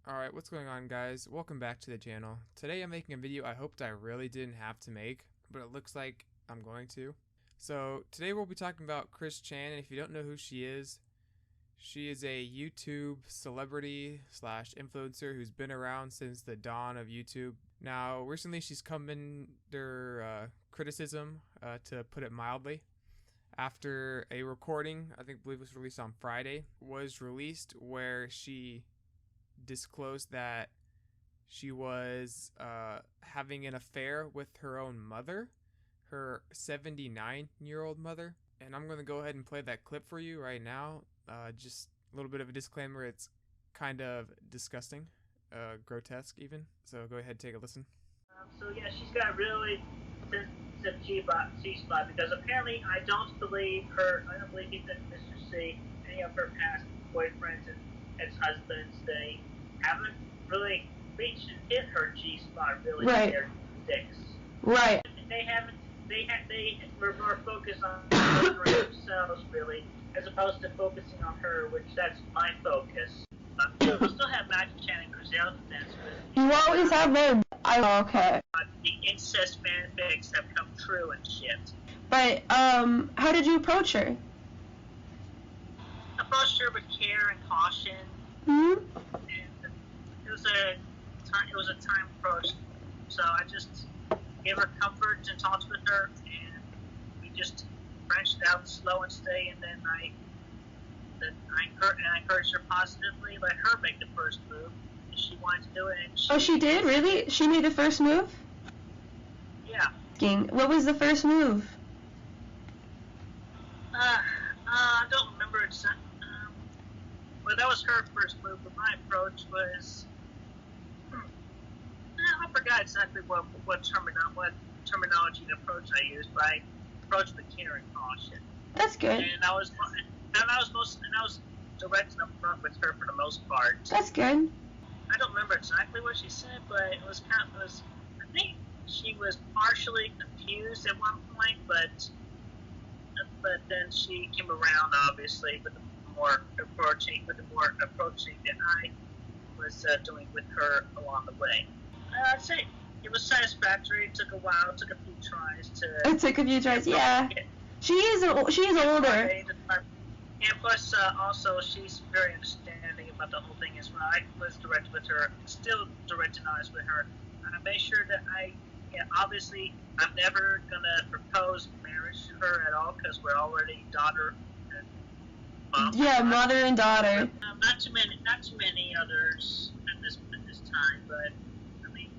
Alright, what's going on, guys? Welcome back to the channel. Today I'm making a video I hoped I really didn't have to make, but it looks like I'm going to. So today we'll be talking about Chris Chan, and if you don't know who she is a YouTube celebrity slash influencer who's been around since the dawn of YouTube. Now, recently she's come under criticism, to put it mildly, after a recording, I believe it was released on Friday, was released where she disclosed that she was having an affair with her own mother, her 79-year-old mother. And I'm going to go ahead and play that clip for you right now. Just a little bit of a disclaimer, it's kind of disgusting, grotesque even. So go ahead and take a listen. So yeah, she's got really sensitive G-spot because apparently I don't believe that Mr. C, any of her past boyfriends and ex-husbands, they haven't really reached and hit her G-spot really with their dicks. Right. They were more focused on themselves really, as opposed to focusing on her, which that's my focus. We'll still have Maggie Chan and Grizel dance with. You always have them. Okay. The incest fanfics have come true and shit. But, how did you approach her? Approached her with care and caution. Hmm? And it was a time approach. So I just gave her comfort and talked with her, and we just branched out slow and steady, and then I encouraged her positively, let her make the first move. She wanted to do it, and she did? Really? She made the first move? Yeah. What was the first move? I don't remember exactly. Well, that was her first move, but my approach was... I forgot exactly what terminology and approach I used, but I approached with care and caution. That's good. And I was direct and upfront with her for the most part. That's good. I don't remember exactly what she said, but it was I think she was partially confused at one point, but then she came around, obviously, with the more approaching that I was doing with her along the way. I'd say it was satisfactory. It took a while. It took a few tries to. It took a few tries, yeah. She is older. And plus, also, she's very understanding about the whole thing as well. I was direct with her, still direct and honest with her. I made sure that obviously, I'm never gonna propose marriage to her at all because we're already daughter and mom. Yeah, mother and daughter. Not too many others at this time, but I mean,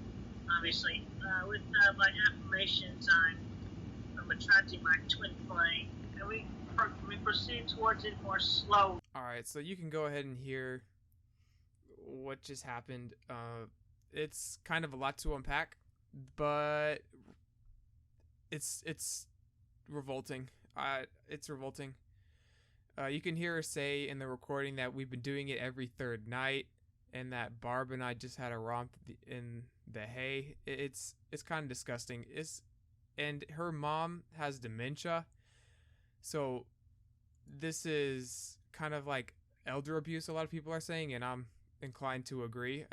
obviously, with my affirmations, I'm attracting my twin flame, and we proceed towards it more slowly. Alright, so you can go ahead and hear what just happened. It's kind of a lot to unpack, but it's revolting. It's revolting. You can hear her say in the recording that we've been doing it every third night, and that Barb and I just had a romp in the hay. It's kind of disgusting. And her mom has dementia, so this is kind of like elder abuse, a lot of people are saying, and I'm inclined to agree,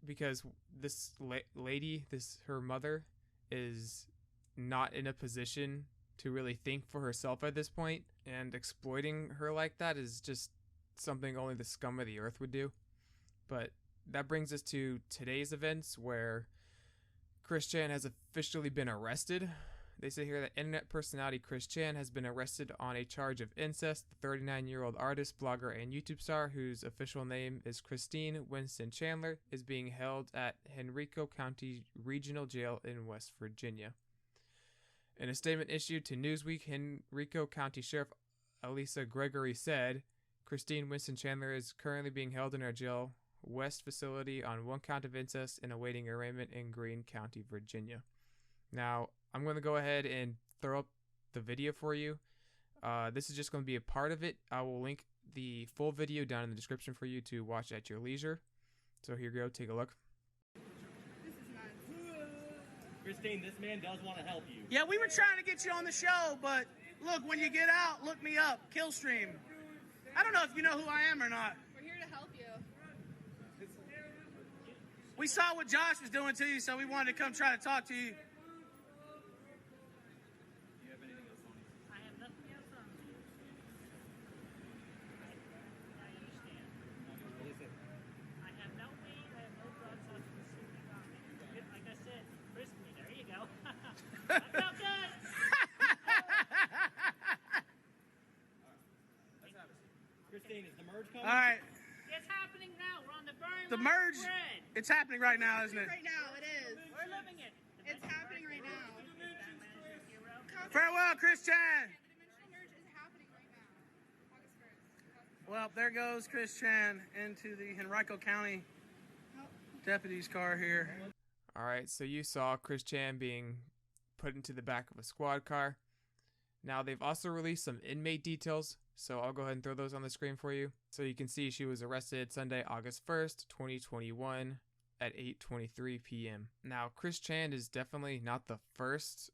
because this lady, her mother, is not in a position to really think for herself at this point, and exploiting her like that is just something only the scum of the earth would do. But that brings us to today's events, where Chris Chan has officially been arrested. They say here that internet personality Chris Chan has been arrested on a charge of incest. The 39-year-old artist, blogger, and YouTube star, whose official name is Christine Winston Chandler, is being held at Henrico County Regional Jail in West Virginia. In a statement issued to Newsweek, Henrico County Sheriff Elisa Gregory said, Christine Winston Chandler is currently being held in our jail West facility on one count of incest and awaiting arraignment in Greene County, Virginia. Now, I'm going to go ahead and throw up the video for you. This is just going to be a part of it. I will link the full video down in the description for you to watch at your leisure. So here you go, take a look. Christine, this man does want to help you. Yeah, we were trying to get you on the show, but look, when you get out, look me up, Killstream. I don't know if you know who I am or not. We're here to help you. We saw what Josh was doing to you, so we wanted to come try to talk to you. I have nothing else on you. I understand. I have no weed, I have no drugs, so it's specific on me. Like I said, frisk me. There you go. That felt good. Christine, is the merge coming? All right, It's happening now. We're on the very the last merge. thread. It's happening right now, isn't it? Right now, it is. We're living it. The It's happening right now. Farewell, Chris Chan. The dimensional merge is happening right now. August 1st. Well, there goes Chris Chan into the Henrico County deputy's car here. All right, so you saw Chris Chan being put into the back of a squad car. Now they've also released some inmate details, so I'll go ahead and throw those on the screen for you. So you can see she was arrested Sunday, August 1st, 2021 at 8:23 p.m. Now, Chris Chan is definitely not the first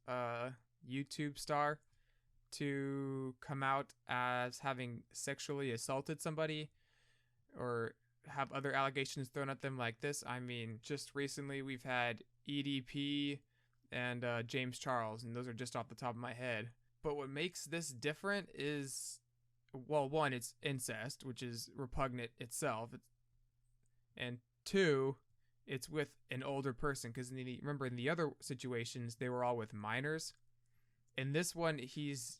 YouTube star to come out as having sexually assaulted somebody or have other allegations thrown at them like this. I mean, just recently we've had EDP and James Charles, and those are just off the top of my head. But what makes this different is, well, one, it's incest, which is repugnant itself, and two, it's with an older person, because remember in the other situations they were all with minors. In this one, he's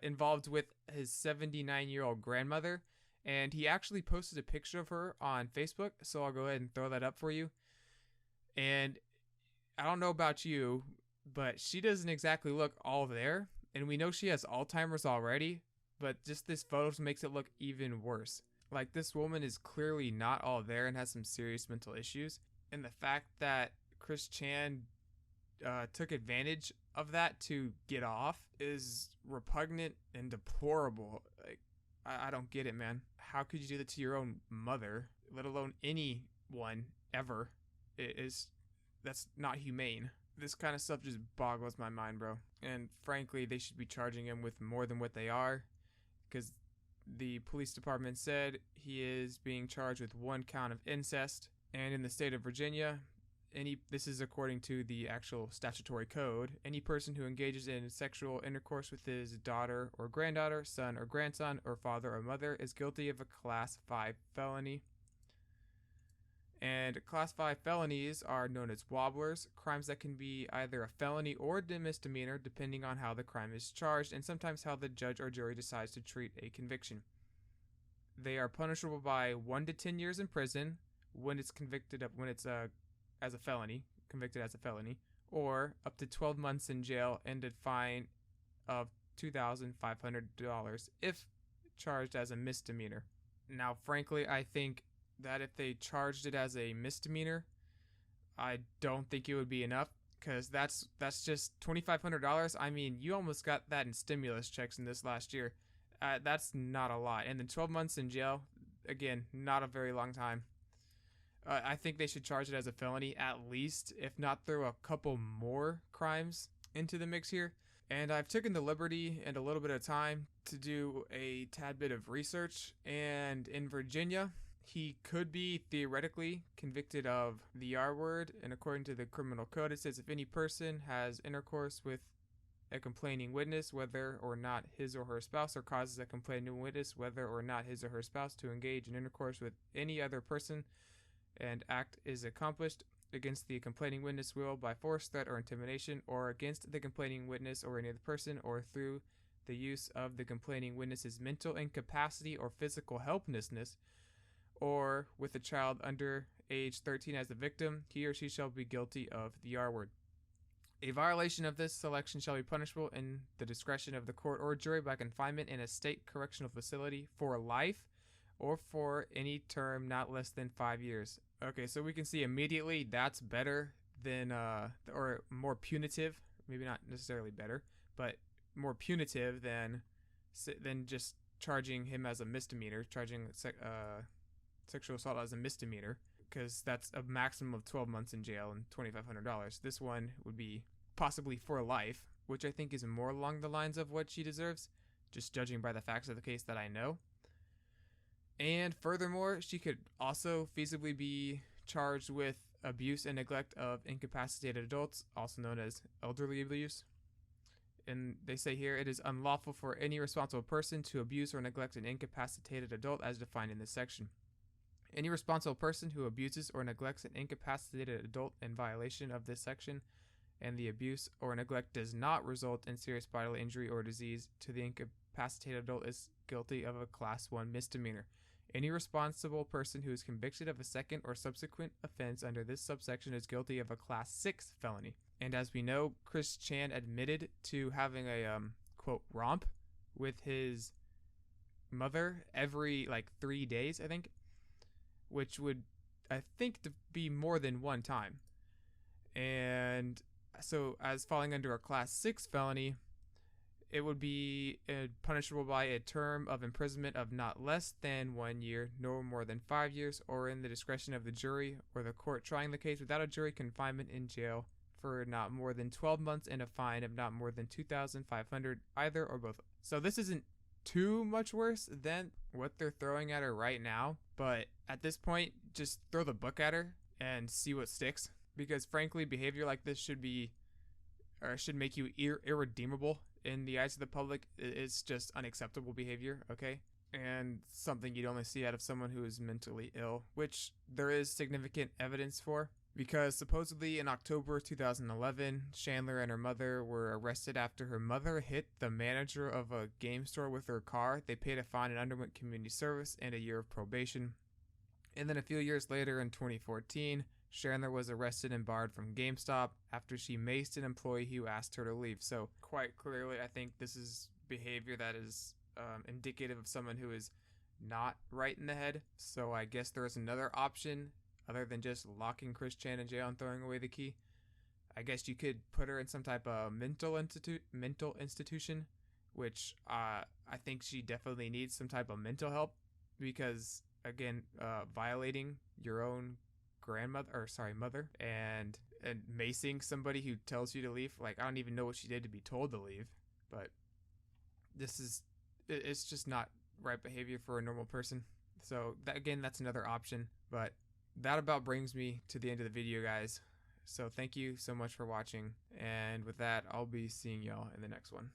involved with his 79-year-old grandmother, and he actually posted a picture of her on Facebook, so I'll go ahead and throw that up for you. And I don't know about you, but she doesn't exactly look all there, and we know she has Alzheimer's already, but just this photo makes it look even worse. Like, this woman is clearly not all there and has some serious mental issues, and the fact that Chris Chan took advantage of that to get off is repugnant and deplorable. Like, I don't get it, man. How could you do that to your own mother, let alone anyone ever? That's not humane. This kind of stuff just boggles my mind, bro. And frankly, they should be charging him with more than what they are, because the police department said he is being charged with 1 count of incest. And in the state of Virginia, this is according to the actual statutory code, any person who engages in sexual intercourse with his daughter or granddaughter, son or grandson, or father or mother is guilty of a Class 5 felony. And Class 5 felonies are known as wobblers, crimes that can be either a felony or a misdemeanor depending on how the crime is charged and sometimes how the judge or jury decides to treat a conviction. They are punishable by 1 to 10 years in prison when it's convicted of, as a felony, convicted as a felony, or up to 12 months in jail and a fine of $2,500 if charged as a misdemeanor. Now, frankly, I think that if they charged it as a misdemeanor, I don't think it would be enough, because that's just $2,500. I mean, you almost got that in stimulus checks in this last year. That's not a lot. And then 12 months in jail, again, not a very long time. I think they should charge it as a felony at least, if not throw a couple more crimes into the mix here. And I've taken the liberty and a little bit of time to do a tad bit of research, and in Virginia, he could be theoretically convicted of the R word, and according to the criminal code, it says if any person has intercourse with a complaining witness, whether or not his or her spouse, or causes a complaining witness, whether or not his or her spouse, to engage in intercourse with any other person, and act is accomplished against the complaining witness will by force, threat, or intimidation, or against the complaining witness or any other person, or through the use of the complaining witness's mental incapacity or physical helplessness, or with a child under age 13 as the victim, he or she shall be guilty of the R word. A violation of this selection shall be punishable in the discretion of the court or jury by confinement in a state correctional facility for life or for any term not less than 5 years. Okay, so we can see immediately that's better than, or more punitive, maybe not necessarily better, but more punitive than just charging him as a misdemeanor, charging sexual assault as a misdemeanor, because that's a maximum of 12 months in jail and $2,500. This one would be possibly for life, which I think is more along the lines of what she deserves, just judging by the facts of the case that I know. And furthermore, she could also feasibly be charged with abuse and neglect of incapacitated adults, also known as elderly abuse. And they say here, it is unlawful for any responsible person to abuse or neglect an incapacitated adult as defined in this section. Any responsible person who abuses or neglects an incapacitated adult in violation of this section, and the abuse or neglect does not result in serious bodily injury or disease to the incapacitated adult, is guilty of a Class 1 misdemeanor. Any responsible person who is convicted of a second or subsequent offense under this subsection is guilty of a Class 6 felony. And as we know, Chris Chan admitted to having a quote romp with his mother every 3 days, I think, which would, I think, to be more than one time. And so, as falling under a Class 6 felony, it would be punishable by a term of imprisonment of not less than 1 year, nor more than 5 years, or in the discretion of the jury or the court trying the case without a jury, confinement in jail for not more than 12 months and a fine of not more than $2,500, either or both. So this isn't too much worse than what they're throwing at her right now, but at this point, just throw the book at her and see what sticks. Because frankly, behavior like this should make you irredeemable in the eyes of the public. It's just unacceptable behavior, okay? And something you'd only see out of someone who is mentally ill, which there is significant evidence for. Because supposedly in October 2011, Chandler and her mother were arrested after her mother hit the manager of a game store with her car. They paid a fine and underwent community service and a year of probation. And then a few years later in 2014, Chandler was arrested and barred from GameStop after she maced an employee who asked her to leave. So quite clearly, I think this is behavior that is indicative of someone who is not right in the head. So I guess there is another option other than just locking Chris Chan in jail and throwing away the key. I guess you could put her in some type of mental institution, which I think she definitely needs some type of mental help, because again, violating your own mother and macing somebody who tells you to leave. I don't even know what she did to be told to leave, but it's just not right behavior for a normal person. So that's another option. But that about brings me to the end of the video, guys. So thank you so much for watching, and with that, I'll be seeing y'all in the next one.